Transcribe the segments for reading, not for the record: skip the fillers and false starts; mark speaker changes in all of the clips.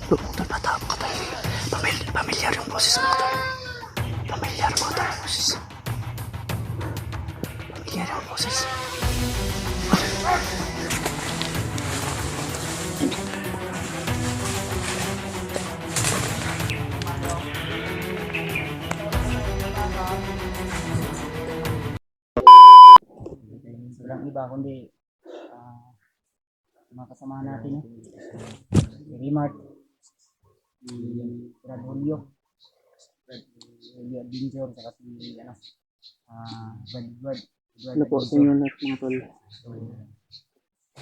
Speaker 1: Tol, patawag ko tol. Pamilyar yung boses mo tol. Pamilyar mo tol yung boses. Pamilyar yung boses.
Speaker 2: Walang iba kundi mga kasamahan natin, si Rimart, si Brad Julio Adventure, saka si Brad
Speaker 1: Ano po sa inyo lahat mga tol?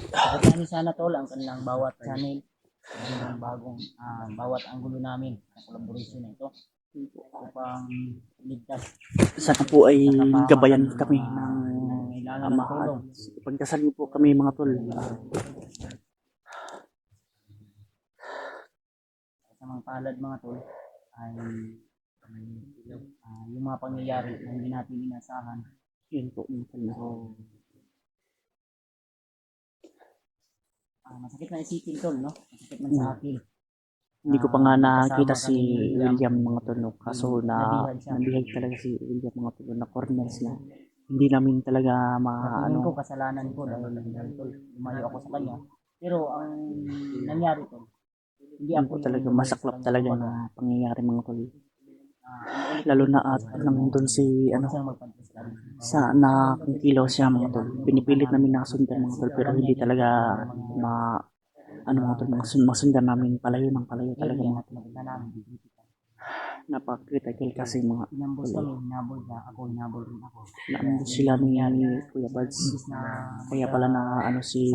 Speaker 2: Pakita niyo sana tol ang kanilang bawat channel, ang bagong bawat anggulo namin na collaboration na ito upang ligtas.
Speaker 1: Sana po ay gabayan kami ng
Speaker 2: kailangan ng
Speaker 1: ama
Speaker 2: tulong.
Speaker 1: at pagdasal niyo po kami mga tol.
Speaker 2: Sa mga palad mga tol ay yung mga pangyayari na hindi natin inasahan.
Speaker 1: Yun po mga tol.
Speaker 2: Masakit na isipin tol, no? Masakit man sa akin.
Speaker 1: Hindi ko pa nga nakita si
Speaker 2: kasama
Speaker 1: William mga tol, no? Kaso na nabihag talaga si William mga tol na corner sila. Hindi namin talaga
Speaker 2: Tingin ko kasalanan ko dahil tol, lumayo ako sa kanya. Pero ang nangyari tol, hindi
Speaker 1: Yun
Speaker 2: ako
Speaker 1: po talaga masaklap talaga na pangyayari mga tol. Lalo na at nandun si sa nakikilaw siya mga tol. Pinipilit namin nakasundan mga tol pero hindi talaga mga tol, masundan namin palayo ng palayo talaga mga tol. Napaka-critical kasi mga
Speaker 2: inambos kami, hinabol na ako, hinabol rin ako.
Speaker 1: naambos sila ni Kuya Buds. Kaya pala na si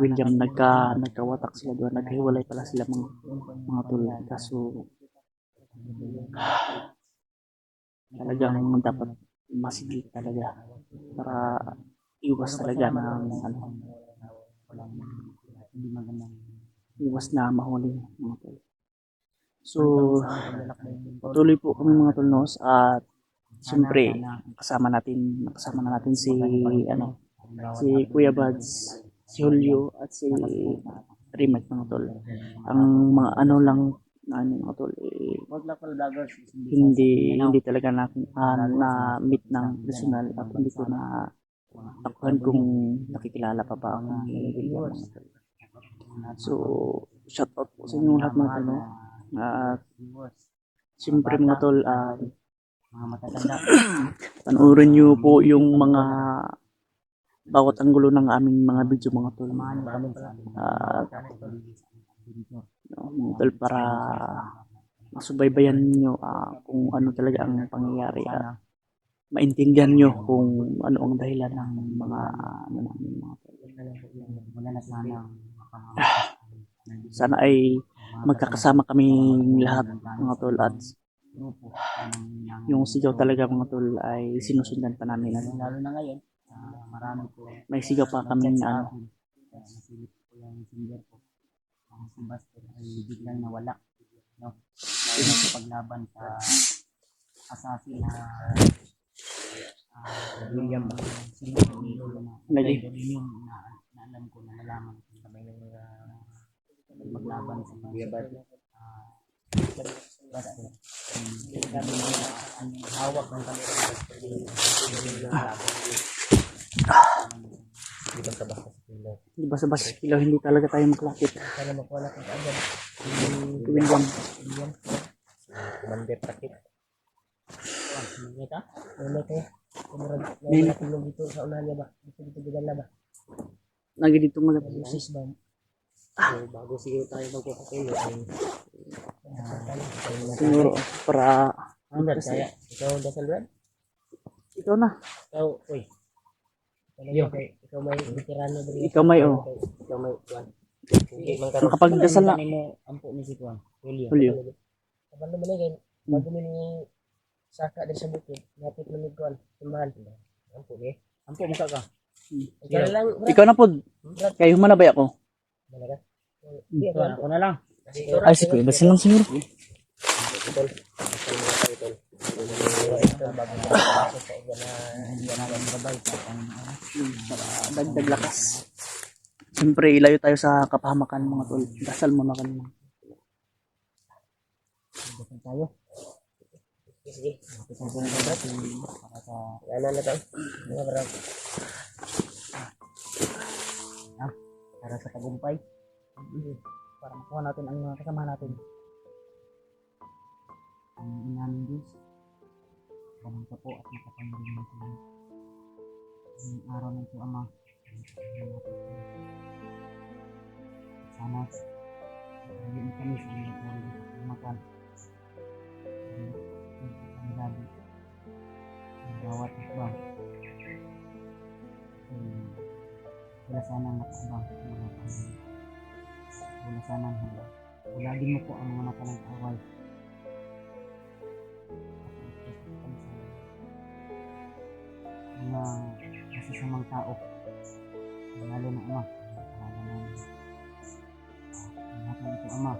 Speaker 1: William nagkawatak sila doon, naghiwalay pala sila mga tol. Kaso talagang dapat masigil talaga para iwas talaga ng iwas na mahuli mga tol. So patuloy po kami mga tolnos at siyempre kasama na natin si Kuya Buds, si Julio at si Rimat mga tol. Ang mga lang na mga tol hindi talaga na meet ng personal at hindi ko na takuhan kung nakikilala pa ba ako mga tol. So shout out po sa inyo lahat mga tol, no? At siyempre mga tol, panoorin nyo po yung mga bawat anggulo ng aming mga video mga tol. Mga tol, para masubaybayan nyo kung ano talaga ang pangyayari at maintindihan nyo kung ano ang dahilan ng mga namin mga tol. Sana ay magkakasama kami lahat mga tol at yung sigaw talaga mga tol ay sinusundan pa namin.
Speaker 2: Lalo na ngayon, marami po.
Speaker 1: May sigaw pa kami
Speaker 2: Si Buster ay biglang nawala, no? Sa paglaban sa assassin na William yung naalam ko na nalaman ko sabay maglaban sa Buster. Ang hawak ng
Speaker 1: di ba sa kilaw hindi talaga tayo maklapit.
Speaker 2: Sana makuha natin agad.
Speaker 1: William.
Speaker 2: Commander takip. Hindi ka? Wala kayo. May natulog dito sa unahan niya ba? Dito bigan na ba?
Speaker 1: Lagi dito mga
Speaker 2: Sis ba? Bago siguro tayo magpapakilo.
Speaker 1: Siguro para
Speaker 2: Kaya ikaw dasal Brad?
Speaker 1: ikaw na.
Speaker 2: Ikaw, uy. Ikaw may veterano dito.
Speaker 1: Ikaw may
Speaker 2: Ikaw may kuwan.
Speaker 1: Makapagdasal na.
Speaker 2: Ampo ni si kuwan. Julio. Kapag naman ngayon, bago mo ni saka din sa bukid, napit mo ni kuwan. Simbahan. Ampo ni. Ampo mo ka.
Speaker 1: Ikaw na po. Kayo humanabay ako.
Speaker 2: Ako na lang.
Speaker 1: Ay, si Kuya Basal lang siguro. Dagdag lakas. Siyempre, ilayo tayo sa kapahamakan mga tol. Dasal mo na kanina.
Speaker 2: Magdasal tayo. Sige. Kapit na ng Brad. Para sa... Ano na tayo? Mga Brad. Para sa tagumpay. Para makuha natin ang mga kasama natin. Ang inaming Diyos. Walang ka po at makapangaling natin. Ang araw ng ito, Ama. Sana hindi kami sa mga pari sa pagmakan. Ang lagi. Ang bawat isbang. Wala sanang nakabang sa mga panginoon. Wala sanang handa. Ulagin mo po ang mga mata ng away. Mga masasamang tao. Lalo na Ama. Pangalan namin. Ang natin ito Ama.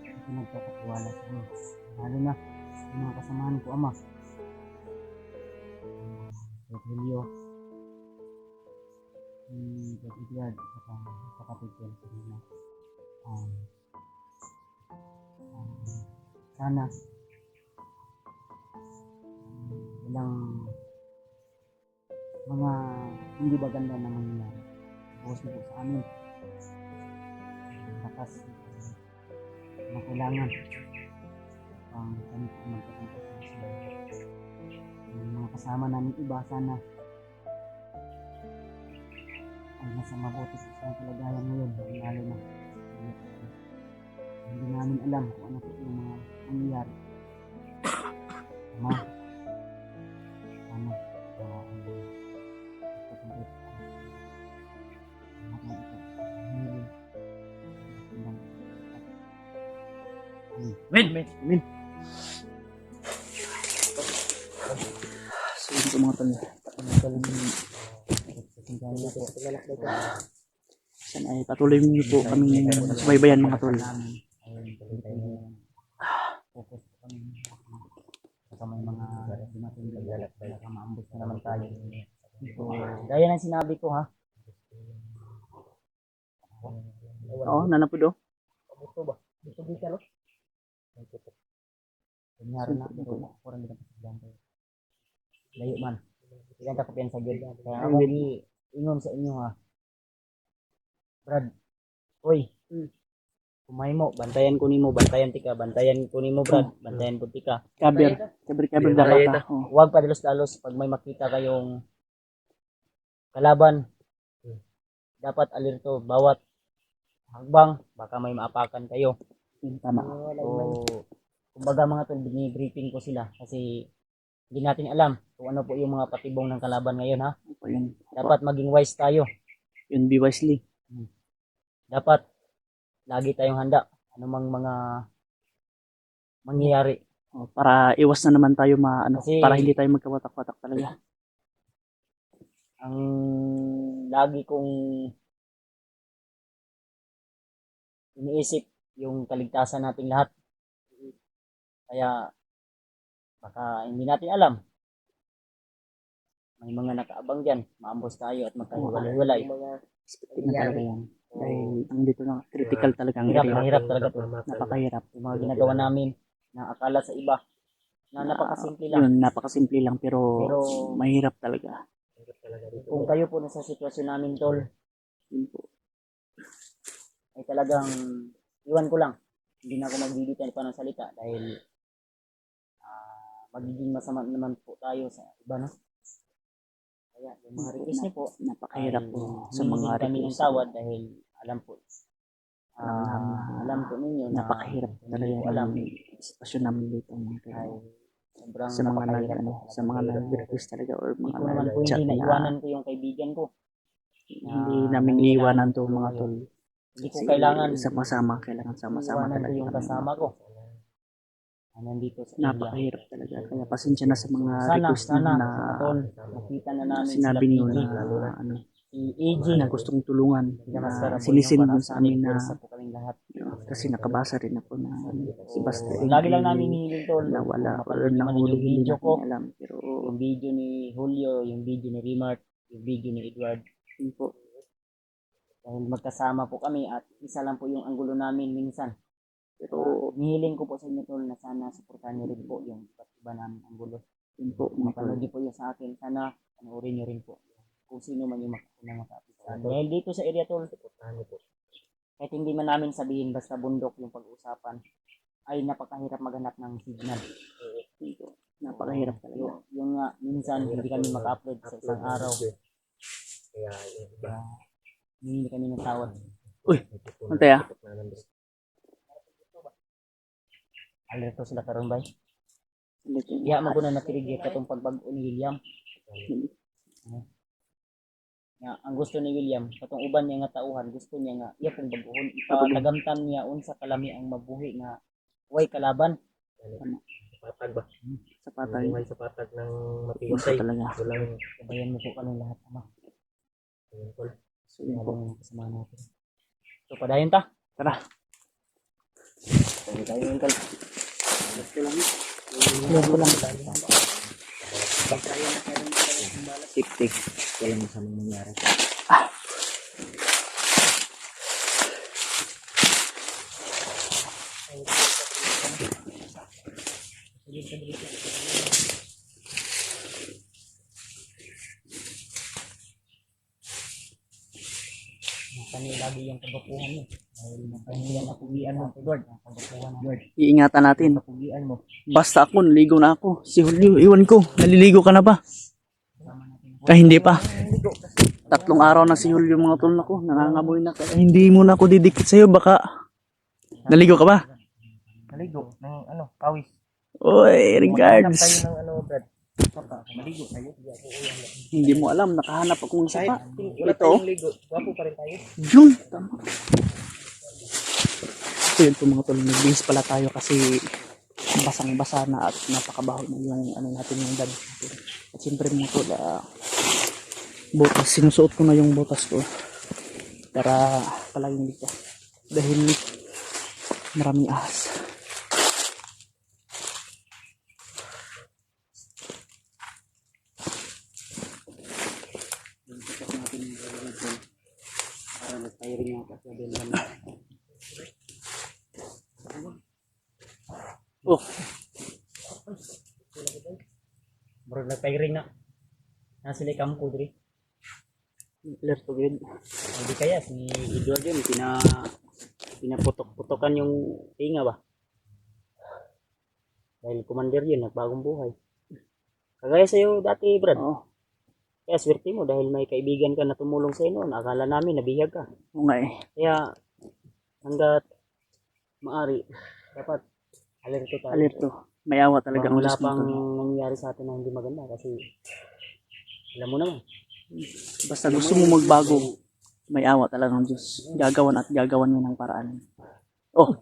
Speaker 2: Ito nagpapatiwala sa inyo. Lalo na yung mga kasamahan ko Ama. Julio. Edward at kapatid ko sa kanila. Sana walang mga hindi maganda na mangyayari. Bukas na po sa amin. Lakas na kailangan pang kami po magkatungkol sa yung mga kasama namin iba sana ay nasa mabuti sa kalagayan ngayon, lalo na hindi namin alam kung ano po yung mga nangyayari. Ama, sana pagkatungkol
Speaker 1: Amen. So yun po mga tol. Sana ay patuloy niyo po kami subaybayan mga tol.
Speaker 2: Focus kami sa may mga dumating na maambos na naman tayo. So, gaya ng sinabi ko ha.
Speaker 1: Oo, nanapod o.
Speaker 2: Buto ba? Buto dito no? Kunyari na, kurang din ang pasigyan. Layo man. Ilan ka kapiyan sa gid. Kaya ako ingon sa inyo ha. Brad, oy, kumay mo, bantayan ko nimo, bantayan tika, bantayan ko nimo Brad, bantayan ko tika.
Speaker 1: Cover dapat ka.
Speaker 2: Huwag padalos-dalos pag may makita kayong kalaban. Dapat alerto, bawat hagbang, baka may maapakan kayo.
Speaker 1: Tama.
Speaker 2: So, kumbaga mga tol, bini-briefing ko sila kasi hindi natin alam kung ano po yung mga patibong ng kalaban ngayon ha. Dapat maging wise tayo.
Speaker 1: Yun, be wisely.
Speaker 2: Dapat lagi tayong handa. Anumang mga mangyayari.
Speaker 1: Para iwas na naman tayo
Speaker 2: Kasi,
Speaker 1: para hindi tayo magkawatak-watak talaga.
Speaker 2: Ang lagi kong iniisip yung kaligtasan nating lahat. Kaya baka hindi natin alam. May mga nakaabang dyan. Maambos tayo at magkahiwalay-hiwalay.
Speaker 1: Expected na talaga yan. Dahil ang dito na critical talaga ang area.
Speaker 2: Mahirap talaga to.
Speaker 1: Napakahirap.
Speaker 2: Yung mga ginagawa namin na akala sa iba na napakasimple lang.
Speaker 1: Yun, napakasimple lang pero mahirap talaga.
Speaker 2: Kung kayo po nasa sitwasyon namin tol,
Speaker 1: Yun po.
Speaker 2: ay talagang iwan ko lang. Hindi na ako magbibitan pa ng salita dahil magiging masama naman po tayo sa iba no. Kaya yung mga request niyo po,
Speaker 1: Napakahirap po sa
Speaker 2: humingi
Speaker 1: mga
Speaker 2: kami ng
Speaker 1: request.
Speaker 2: tawad dahil alam po. Alam po ninyo na
Speaker 1: Napakahirap talaga
Speaker 2: hindi ko alam
Speaker 1: yung sitwasyon namin dito mga
Speaker 2: ay
Speaker 1: kaibigan.
Speaker 2: sobrang
Speaker 1: Sa mga
Speaker 2: napakahirap po.
Speaker 1: sa mga nag-request talaga or
Speaker 2: Hindi
Speaker 1: mga
Speaker 2: ko naman po
Speaker 1: nag-chat
Speaker 2: hindi
Speaker 1: na
Speaker 2: naiwanan ko yung kaibigan ko.
Speaker 1: hindi namin iiwanan to mga tol.
Speaker 2: Hindi ko kailangan
Speaker 1: sama-sama, kailangan sama-sama
Speaker 2: iwanan ko
Speaker 1: talaga
Speaker 2: yung
Speaker 1: kami.
Speaker 2: kasama ko. Nandito sa India.
Speaker 1: Napakahirap talaga. Kaya pasensya na sa mga request
Speaker 2: Sana,
Speaker 1: na
Speaker 2: tol, nakita na namin
Speaker 1: sinabi niyo
Speaker 2: sila
Speaker 1: na
Speaker 2: si AJ
Speaker 1: na gustong tulungan na
Speaker 2: na
Speaker 1: sinisin dun sa amin na
Speaker 2: po kaming lahat.
Speaker 1: kasi nakabasa rin ako na si Basta
Speaker 2: Lagi lang namin hinihiling tol.
Speaker 1: na wala or
Speaker 2: Mapanood naman
Speaker 1: nahuli
Speaker 2: yung
Speaker 1: hindi
Speaker 2: video ko,
Speaker 1: natin alam pero
Speaker 2: yung video ni Julio, yung video ni Rimart, yung video ni Edward.
Speaker 1: yun po.
Speaker 2: Dahil magkasama po kami at isa lang po yung anggulo namin minsan.
Speaker 1: Pero
Speaker 2: Nihiling ko po sa inyo tol na sana suportahan niyo rin po yung iba't iba namin ang gulo.
Speaker 1: yun po mga tol.
Speaker 2: Mapanood niyo po yung sa akin. Sana panoorin niyo rin po kung sino man yung makakapit. Dahil dito sa area tol, suportahan niyo po. Kahit hindi man namin sabihin basta bundok yung pag-uusapan, ay napakahirap maghanap ng signal.
Speaker 1: Yun po. Napakahirap talaga.
Speaker 2: Yung nga, minsan hindi kami maka-upload sa isang araw.
Speaker 3: Kaya yung iba,
Speaker 2: Hindi kami natawad.
Speaker 1: Uy, antay ah.
Speaker 2: Alerto sila karon bay.
Speaker 1: Ulit yun.
Speaker 2: Iya maguna na tirigya katong pagbag-o ni William. Nga ang gusto ni William katong uban niya nga tauhan, gusto niya nga iya pong baguhon ipatagamtan niya unsa kalami ang mabuhi nga way kalaban.
Speaker 3: sa patag ba?
Speaker 1: Sa patay.
Speaker 3: Buhay sa patag ng
Speaker 1: Gusto
Speaker 3: matiwasay.
Speaker 1: talaga.
Speaker 3: Walang
Speaker 2: Sabayan mo po kami lahat ama.
Speaker 3: ayun, tol.
Speaker 1: So yun po.
Speaker 2: Mga kasama natin. So padayon ta.
Speaker 1: Tara.
Speaker 2: Tayo yung kal.
Speaker 1: Yan ko lang.
Speaker 2: Tik-tik. Walang masamang mangyari. Kami lagi yung kabapuhan mo. Dahil makahiyan ako gian mo, Lord. Ang kabapuhan mo, Lord.
Speaker 1: Iingatan natin.
Speaker 2: Kapugian mo.
Speaker 1: Basta ako, naligo na ako. Si Julio, iwan ko. Naliligo ka na ba? Ay, hindi pa. 3 araw na si Julio mga tol na ko. Nangangamoy na. Kaya hindi mo na ako didikit sa'yo. Baka naligo ka ba?
Speaker 2: Naligo ng ano, pawis.
Speaker 1: Oy, regards.
Speaker 2: Tayo ng ano, Brad. Maligo tayo.
Speaker 1: Hindi mo alam, nakahanap akong sapa.
Speaker 2: Wala
Speaker 1: Ito.
Speaker 2: tayong ligo. Gwapo pa rin tayo.
Speaker 1: Yun, tama. So yun po mga tol, nagbihis pala tayo kasi basang-basa na at napakabaho na yung ano natin yung dad natin. At siyempre mga tol, butas, sinusuot ko na yung butas ko para palaging ligtas dahil maraming ahas.
Speaker 2: Para tayo rin yung kasabihin lang.
Speaker 1: Oh,
Speaker 2: Bro, nagpairing na. Nasa likam ko, Dre.
Speaker 1: clear to good.
Speaker 2: Hindi kaya, si Edward yun, pinaputok-putokan yung tinga ba? Dahil commander yun, nagbagong buhay. Kagaya sa'yo dati, Brad.
Speaker 1: Oo,
Speaker 2: Kaya swerte mo dahil may kaibigan ka na tumulong sa'yo noon. Akala namin, nabihag ka.
Speaker 1: oo nga eh.
Speaker 2: Kaya, hanggat maari, dapat alerto tayo.
Speaker 1: Alerto. May awa talaga ang
Speaker 2: Wala
Speaker 1: Diyos mga
Speaker 2: pang
Speaker 1: tol.
Speaker 2: nangyari sa atin na hindi maganda kasi alam mo naman.
Speaker 1: Basta gusto mo magbago, may awa talaga ng Diyos. Gagawan at gagawan niya ng paraan. Oh.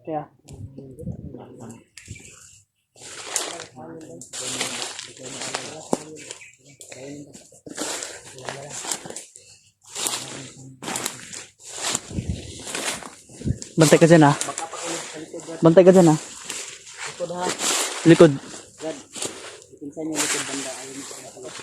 Speaker 1: Kaya, bantay ka dyan ha. Bantay ka dyan ha.
Speaker 2: Likod ha.
Speaker 1: Likod.
Speaker 2: Brad, pinsan niyo likod banda. Ayaw mo sa likod.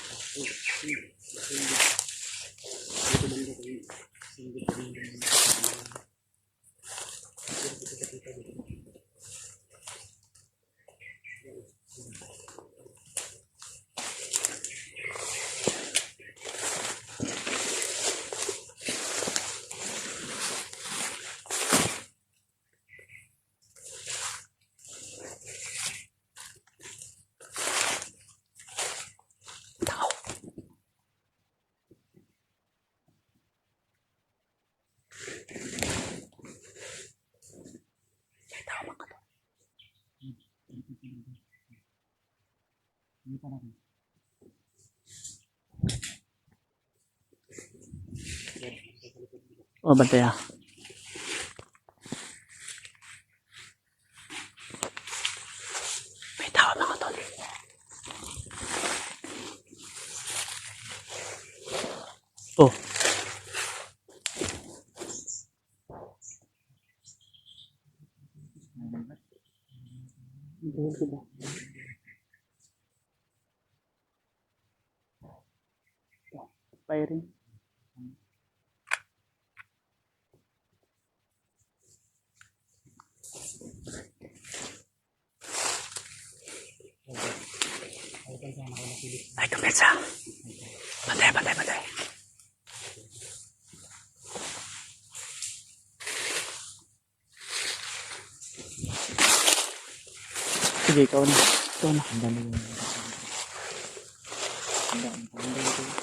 Speaker 1: Oh, bantay ha. May tao mga tol. Oh. Firing. Ay, kumpensa. Patay, patay, patay. Sige, ikaw na. Ikaw na.
Speaker 2: Ang dami yung... Ang dami.